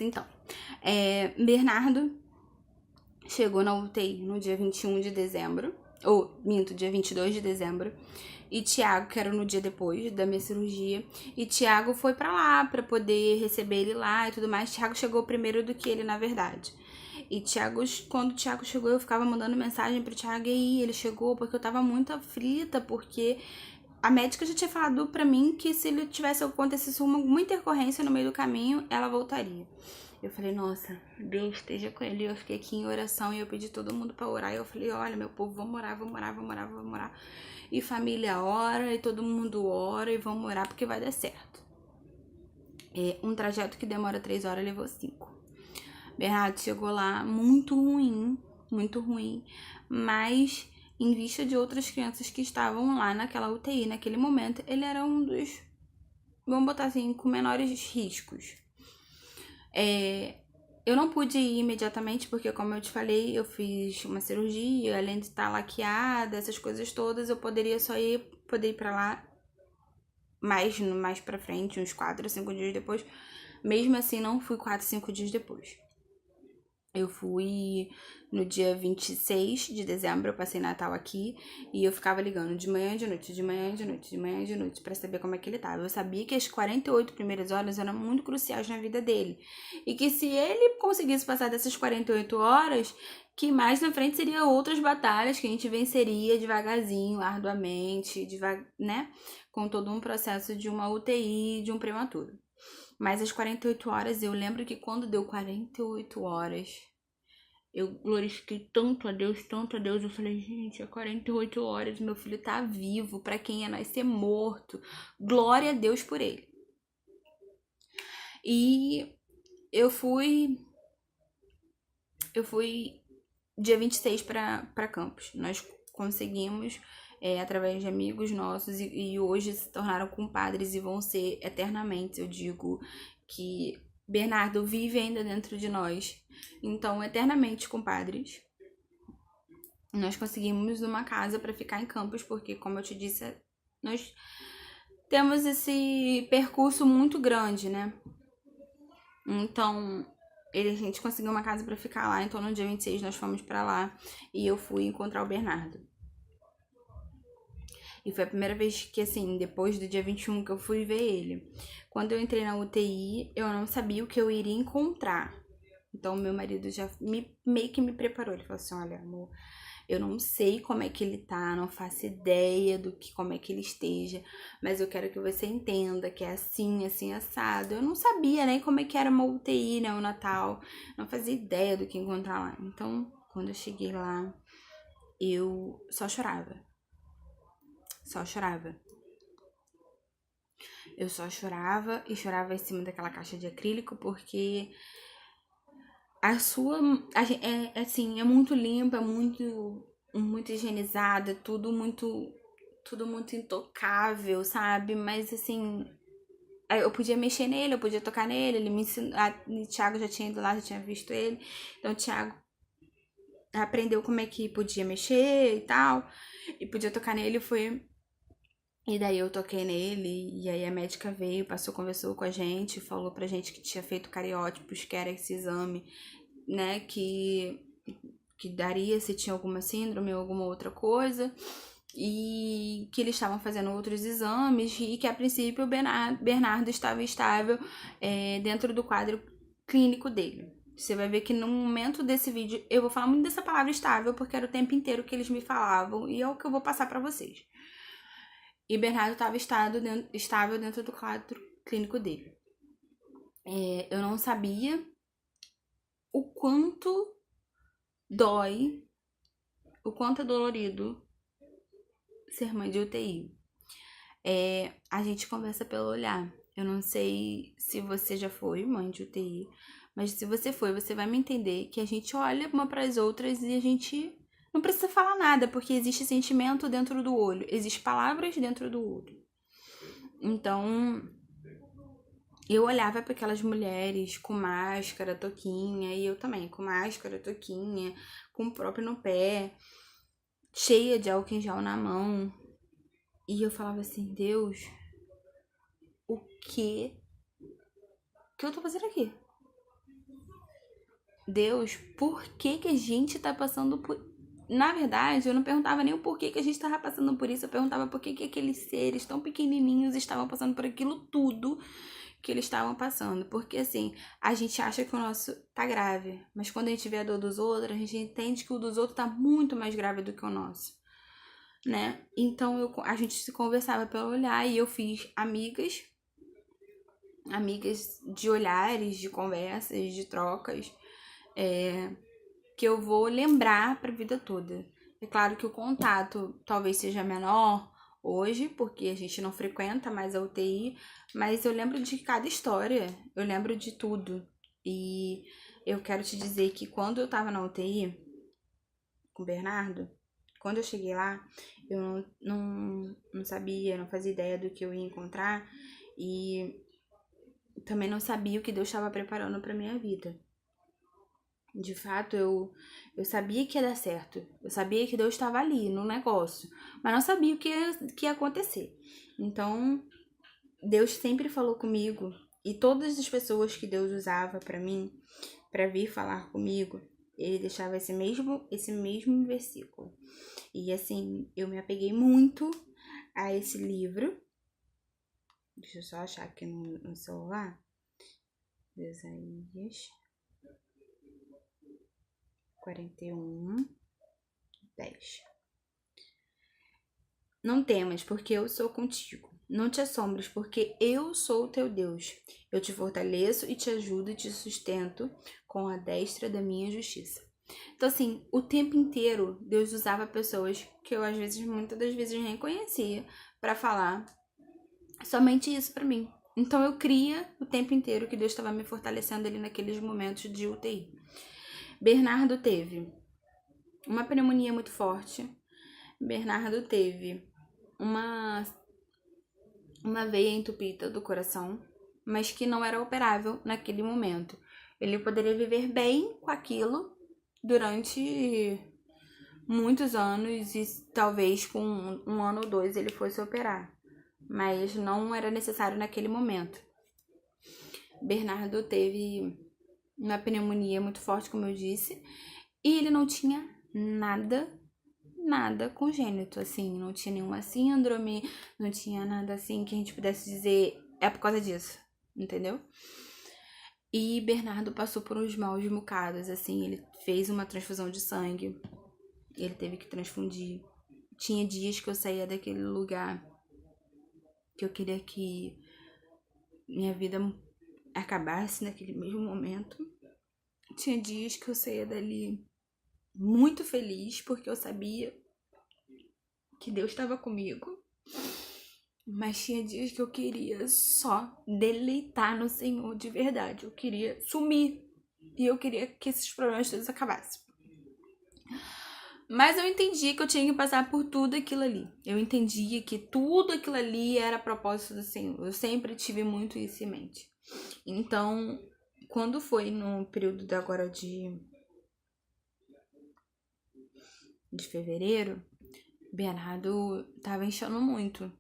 Então, Bernardo chegou na UTI no dia 21 de dezembro, ou minto, dia 22 de dezembro, e Tiago, que era no dia depois da minha cirurgia, e Tiago foi pra lá pra poder receber ele lá e tudo mais. Tiago chegou primeiro do que ele, na verdade. E Tiago, quando o Tiago chegou, eu ficava mandando mensagem pro Tiago, e aí, ele chegou, porque eu tava muito aflita, porque a médica já tinha falado pra mim que se ele tivesse acontecido alguma intercorrência no meio do caminho, ela voltaria. Eu falei, nossa, Deus esteja com ele. Eu fiquei aqui em oração e eu pedi todo mundo pra orar. E eu falei, olha, meu povo, vamos orar, vamos orar, vamos orar, vamos orar. E família ora, e todo mundo ora, e vamos orar porque vai dar certo. Um trajeto que demora 3 horas levou 5. Bernardo chegou lá muito ruim, mas em vista de outras crianças que estavam lá naquela UTI, naquele momento, ele era um dos, vamos botar assim, com menores riscos. Eu não pude ir imediatamente, porque como eu te falei, eu fiz uma cirurgia, além de estar laqueada, essas coisas todas, eu poderia poder ir pra lá mais pra frente, uns 4 ou 5 dias depois. Mesmo assim, não fui 4, 5 dias depois. Eu fui no dia 26 de dezembro, eu passei Natal aqui, e eu ficava ligando de manhã e de noite, de manhã e de noite, de manhã e de noite, pra saber como é que ele tava. Eu sabia que as 48 primeiras horas eram muito cruciais na vida dele. E que se ele conseguisse passar dessas 48 horas, que mais na frente seriam outras batalhas que a gente venceria devagarzinho, arduamente, né? Com todo um processo de uma UTI, de um prematuro. Mas às 48 horas, eu lembro que quando deu 48 horas, eu glorifiquei tanto a Deus, tanto a Deus. Eu falei, gente, é 48 horas, meu filho tá vivo, pra quem ia nascer morto. Glória a Deus por ele. E eu fui dia 26 pra Campos. Nós conseguimos, através de amigos nossos, e hoje se tornaram compadres e vão ser eternamente. Eu digo que Bernardo vive ainda dentro de nós. Então, eternamente compadres. Nós conseguimos uma casa para ficar em Campos, porque, como eu te disse, nós temos esse percurso muito grande, né? Então, a gente conseguiu uma casa para ficar lá. Então, no dia 26 nós fomos para lá e eu fui encontrar o Bernardo. E foi a primeira vez que, assim, depois do dia 21 que eu fui ver ele. Quando eu entrei na UTI, eu não sabia o que eu iria encontrar. Então, meu marido já meio que me preparou. Ele falou assim, olha, amor, eu não sei como é que ele tá, não faço ideia como é que ele esteja, mas eu quero que você entenda que é assim, assim, assado. Eu não sabia nem como é que era uma UTI, né, o Natal. Não fazia ideia do que encontrar lá. Então, quando eu cheguei lá, eu só chorava. Só chorava. Eu só chorava e chorava em cima daquela caixa de acrílico, porque assim, é muito limpa, muito higienizada, tudo muito intocável, sabe? Mas assim, eu podia mexer nele, eu podia tocar nele, ele me ensinou, o Thiago já tinha ido lá, já tinha visto ele. Então o Thiago aprendeu como é que podia mexer e tal, e podia tocar nele, e daí eu toquei nele, e aí a médica veio, conversou com a gente, falou pra gente que tinha feito cariótipos, que era esse exame, né, que daria se tinha alguma síndrome ou alguma outra coisa, e que eles estavam fazendo outros exames, e que a princípio o Bernardo estava estável dentro do quadro clínico dele. Você vai ver que no momento desse vídeo eu vou falar muito dessa palavra estável, porque era o tempo inteiro que eles me falavam, e é o que eu vou passar pra vocês. E Bernardo estava estável dentro do quadro clínico dele. Eu não sabia o quanto dói, o quanto é dolorido ser mãe de UTI. A gente conversa pelo olhar. Eu não sei se você já foi mãe de UTI, mas se você foi, você vai me entender que a gente olha uma para as outras e a gente não precisa falar nada, porque existe sentimento dentro do olho, existe palavras dentro do olho. Então, eu olhava para aquelas mulheres com máscara, toquinha, e eu também, com máscara, toquinha, com o próprio no pé, cheia de álcool em gel na mão. E eu falava assim, Deus, o que eu tô fazendo aqui? Deus, por que que a gente tá passando por... Na verdade, eu não perguntava nem o porquê que a gente tava passando por isso, eu perguntava por que que aqueles seres tão pequenininhos estavam passando por aquilo tudo que eles estavam passando. Porque, assim, a gente acha que o nosso tá grave, mas quando a gente vê a dor dos outros, a gente entende que o dos outros tá muito mais grave do que o nosso, né? Então, a gente se conversava pelo olhar e eu fiz amigas de olhares, de conversas, de trocas, que eu vou lembrar para a vida toda. É claro que o contato talvez seja menor hoje, porque a gente não frequenta mais a UTI, mas eu lembro de cada história, eu lembro de tudo. E eu quero te dizer que quando eu tava na UTI com o Bernardo, quando eu cheguei lá, eu não sabia, não fazia ideia do que eu ia encontrar e também não sabia o que Deus estava preparando para minha vida. De fato, eu sabia que ia dar certo. Eu sabia que Deus estava ali no negócio, mas não sabia que ia acontecer. Então, Deus sempre falou comigo e todas as pessoas que Deus usava para mim, para vir falar comigo, ele deixava esse mesmo versículo. E assim, eu me apeguei muito a esse livro. Deixa eu só achar aqui no celular. Isaías 41, 10. Não temas, porque eu sou contigo. Não te assombres, porque eu sou o teu Deus. Eu te fortaleço e te ajudo e te sustento com a destra da minha justiça. Então, assim, o tempo inteiro, Deus usava pessoas que eu, às vezes, muitas das vezes, nem conhecia para falar somente isso para mim. Então, eu cria o tempo inteiro que Deus estava me fortalecendo ali naqueles momentos de UTI. Bernardo teve uma pneumonia muito forte. Bernardo teve uma veia entupida do coração, mas que não era operável naquele momento. Ele poderia viver bem com aquilo durante muitos anos e talvez com um ano ou dois ele fosse operar, mas não era necessário naquele momento. Bernardo teve uma pneumonia muito forte, como eu disse, e ele não tinha nada congênito, assim, não tinha nenhuma síndrome, não tinha nada assim que a gente pudesse dizer é por causa disso, entendeu? E Bernardo passou por uns maus bocados, assim, ele fez uma transfusão de sangue, ele teve que transfundir. Tinha dias que eu saía daquele lugar que eu queria que minha vida acabasse naquele mesmo momento. Tinha dias que eu saía dali muito feliz, porque eu sabia que Deus estava comigo. Mas tinha dias que eu queria só deleitar no Senhor de verdade. Eu queria sumir. E eu queria que esses problemas todos acabassem. Mas eu entendi que eu tinha que passar por tudo aquilo ali. Eu entendia que tudo aquilo ali era propósito do Senhor. Eu sempre tive muito isso em mente. Então, quando foi no período agora de fevereiro, Bernardo tava inchando muito.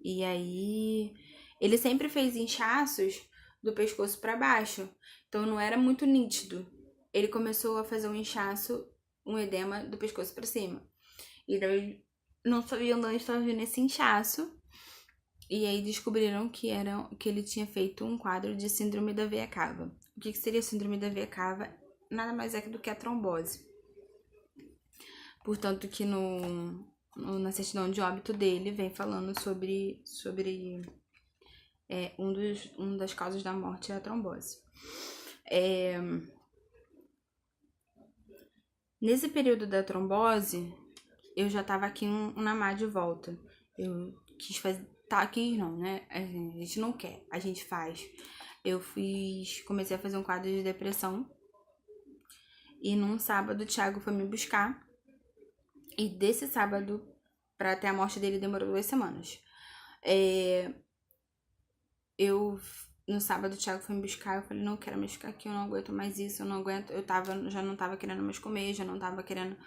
E aí, ele sempre fez inchaços do pescoço para baixo. Então não era muito nítido. Ele começou a fazer um inchaço, um edema do pescoço para cima. E daí não sabia onde estava vindo esse inchaço. E aí descobriram que ele tinha feito um quadro de síndrome da veia cava. O que seria síndrome da veia cava? Nada mais é do que a trombose. Portanto, que na certidão de óbito dele vem falando sobre uma das causas da morte é a trombose. Nesse período da trombose, eu já tava aqui um namá de volta. Eu quis fazer... Tá, aqui não, né? A gente não quer, a gente faz. Comecei a fazer um quadro de depressão. E num sábado, o Thiago foi me buscar. E desse sábado pra até a morte dele demorou 2 semanas. No sábado, o Thiago foi me buscar. Eu falei, não quero mais ficar aqui, eu não aguento mais isso, eu não aguento. Já não tava querendo mais comer, já não tava querendo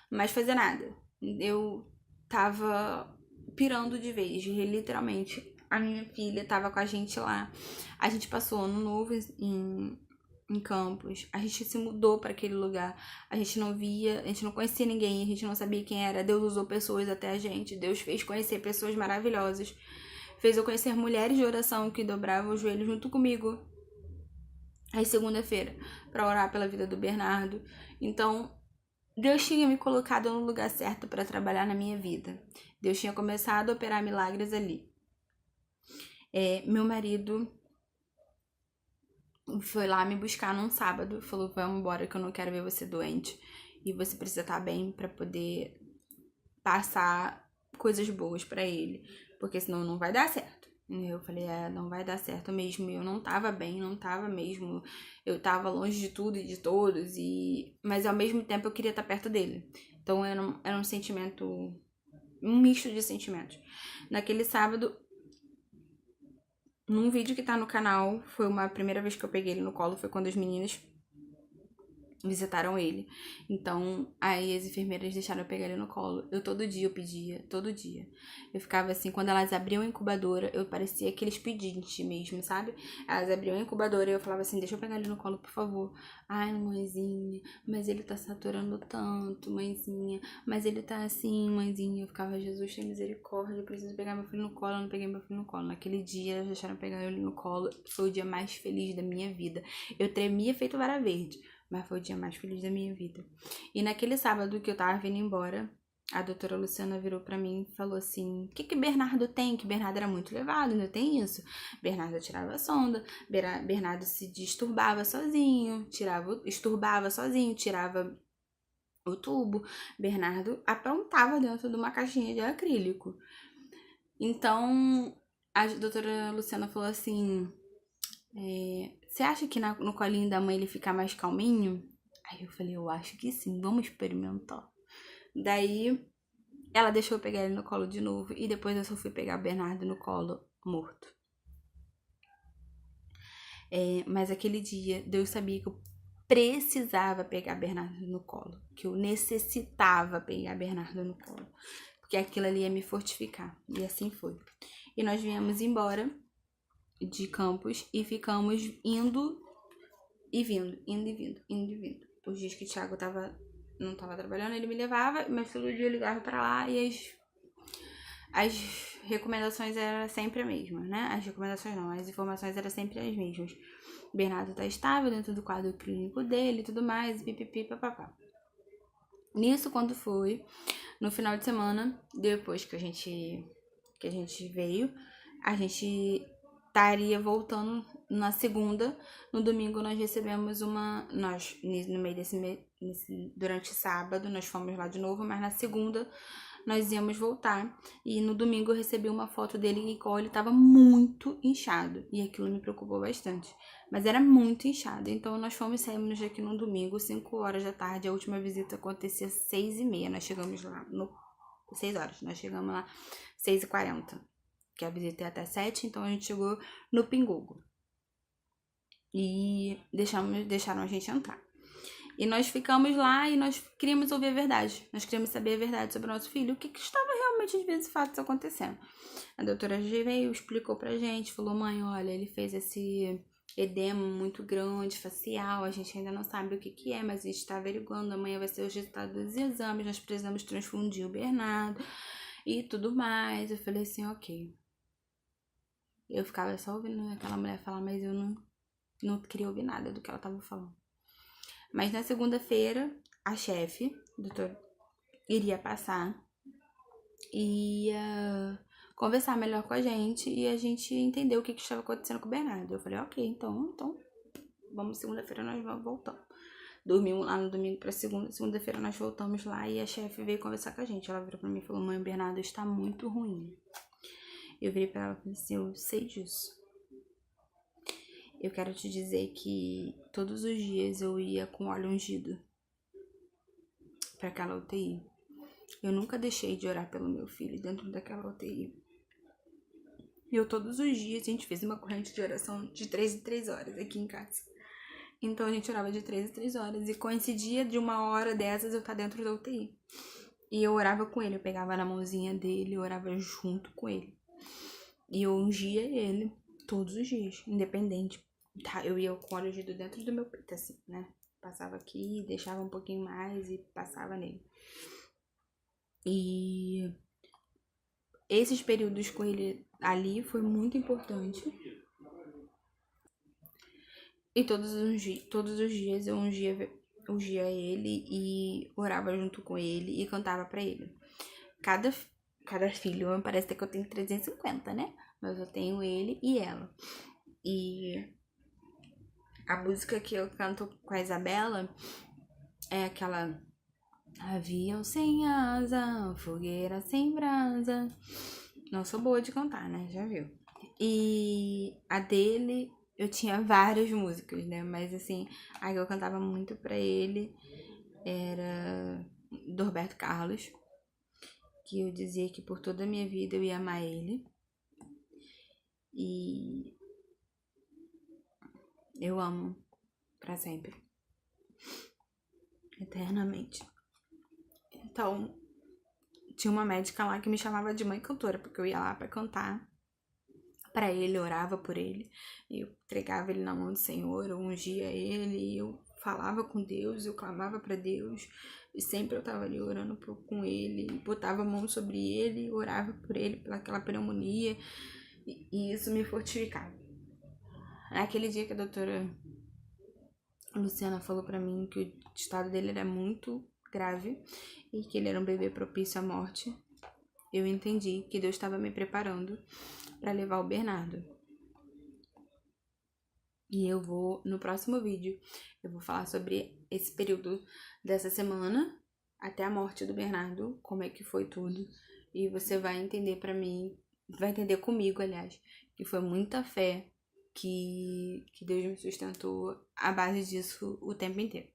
mais fazer nada. Eu tava pirando de vez, literalmente. A minha filha tava com a gente lá. A gente passou ano novo em Campos. A gente se mudou para aquele lugar. A gente não conhecia ninguém, a gente não sabia quem era. Deus usou pessoas até a gente. Deus fez conhecer pessoas maravilhosas. Fez eu conhecer mulheres de oração que dobravam o joelho junto comigo. Aí segunda-feira, para orar pela vida do Bernardo. Então, Deus tinha me colocado no lugar certo para trabalhar na minha vida. Deus tinha começado a operar milagres ali. Meu marido foi lá me buscar num sábado, falou: vamos embora que eu não quero ver você doente e você precisa estar bem para poder passar coisas boas para ele, porque senão não vai dar certo. Eu falei: não vai dar certo mesmo. Eu não tava bem, não tava mesmo. Eu tava longe de tudo e de todos, mas ao mesmo tempo eu queria estar perto dele. Então era um sentimento, um misto de sentimentos. Naquele sábado, num vídeo que tá no canal, foi uma primeira vez que eu peguei ele no colo, foi quando as meninas visitaram ele. Então, aí as enfermeiras deixaram eu pegar ele no colo. Todo dia eu pedia, todo dia. Eu ficava assim, quando elas abriam a incubadora, eu parecia aqueles pedintes mesmo, sabe? Elas abriam a incubadora e eu falava assim: deixa eu pegar ele no colo, por favor. Ai, mãezinha, mas ele tá saturando tanto, mãezinha. Mas ele tá assim, mãezinha. Eu ficava: Jesus, tem misericórdia, eu preciso pegar meu filho no colo. Eu não peguei meu filho no colo. Naquele dia, elas deixaram eu pegar ele no colo. Foi o dia mais feliz da minha vida. Eu tremia feito vara verde, mas foi o dia mais feliz da minha vida. E naquele sábado que eu tava vindo embora, a doutora Luciana virou pra mim e falou assim: o que Bernardo tem? Que Bernardo era muito levado, ainda tem isso. Bernardo tirava a sonda, Bernardo se disturbava sozinho, esturbava sozinho, tirava o tubo. Bernardo aprontava dentro de uma caixinha de acrílico. Então, a doutora Luciana falou assim: você acha que no colinho da mãe ele fica mais calminho? Aí eu falei: eu acho que sim, vamos experimentar. Daí ela deixou eu pegar ele no colo de novo e depois eu só fui pegar o Bernardo no colo morto. Mas aquele dia Deus sabia que eu precisava pegar Bernardo no colo, que eu necessitava pegar Bernardo no colo, porque aquilo ali ia me fortificar. E assim foi. E nós viemos embora de Campos e ficamos indo e vindo, indo e vindo, indo e vindo. Os dias que o Thiago não tava trabalhando, ele me levava, mas todo dia eu ligava pra lá e as recomendações eram sempre a mesma, né? As recomendações não, as informações eram sempre as mesmas. O Bernardo tá estável dentro do quadro clínico dele e tudo mais, pipipi, papapá. Nisso, quando foi no final de semana, depois que a gente veio, a gente estaria voltando na segunda. No domingo nós recebemos no meio durante sábado nós fomos lá de novo, mas na segunda nós íamos voltar. E no domingo eu recebi uma foto dele em qual ele estava muito inchado. E aquilo me preocupou bastante. Mas era muito inchado. Então nós saímos daqui no domingo, 5 horas da tarde. A última visita acontecia às 6h30. Nós chegamos lá 6 horas. Nós chegamos lá 6h40. Que a visita é até 7, então a gente chegou no Pingugo. E deixaram a gente entrar. E nós ficamos lá e nós queríamos ouvir a verdade. Nós queríamos saber a verdade sobre o nosso filho. O que estava realmente de vezes fatos acontecendo. A doutora G veio, explicou pra gente. Falou: mãe, olha, ele fez esse edema muito grande, facial. A gente ainda não sabe o que é, mas a gente está averiguando. Amanhã vai ser o resultado dos exames. Nós precisamos transfundir o Bernardo e tudo mais. Eu falei assim: ok. Eu ficava só ouvindo aquela mulher falar, mas eu não queria ouvir nada do que ela tava falando. Mas na segunda-feira, a chefe, doutor, iria passar e ia conversar melhor com a gente e a gente entendeu o que estava acontecendo com o Bernardo. Eu falei: ok, então vamos, segunda-feira nós vamos voltar. Dormimos lá no domingo pra segunda-feira nós voltamos lá e a chefe veio conversar com a gente. Ela virou pra mim e falou: mãe, o Bernardo está muito ruim. Eu virei pra ela e falei assim: eu sei disso. Eu quero te dizer que todos os dias eu ia com óleo ungido para aquela UTI. Eu nunca deixei de orar pelo meu filho dentro daquela UTI. Todos os dias a gente fez uma corrente de oração de 3 em 3 horas aqui em casa. Então a gente orava de 3 em 3 horas. E coincidia de uma hora dessas eu estar dentro da UTI. E eu orava com ele, eu pegava na mãozinha dele, eu orava junto com ele. E eu ungia ele todos os dias, independente Tá, eu ia com óleo de dentro do meu peito, assim, né? Passava aqui, deixava um pouquinho mais e passava nele. E esses períodos com ele ali foi muito importante. E todos os dias eu ungia ele e orava junto com ele e cantava pra ele. Cada, cada filho, parece que eu tenho 350, né? Mas eu tenho ele e ela. E a música que eu canto com a Isabela é aquela avião sem asa, fogueira sem brasa. Não sou boa de cantar, né? Já viu. E a dele, eu tinha várias músicas, né? Mas assim, a que eu cantava muito pra ele era do Roberto Carlos. Que eu dizia que por toda a minha vida eu ia amar ele. E eu amo pra sempre. Eternamente. Então, tinha uma médica lá que me chamava de mãe cantora, porque eu ia lá pra cantar pra ele, orava por ele, eu entregava ele na mão do Senhor, eu ungia ele, eu falava com Deus, eu clamava pra Deus, e sempre eu tava ali orando com ele, botava a mão sobre ele, orava por ele, pelaquela pneumonia, e isso me fortificava. Naquele dia que a doutora Luciana falou pra mim que o estado dele era muito grave e que ele era um bebê propício à morte, eu entendi que Deus estava me preparando para levar o Bernardo. E eu vou, no próximo vídeo, eu vou falar sobre esse período dessa semana até a morte do Bernardo, como é que foi tudo. E você vai entender pra mim, vai entender comigo, aliás, que foi muita fé que Deus me sustentou à base disso o tempo inteiro.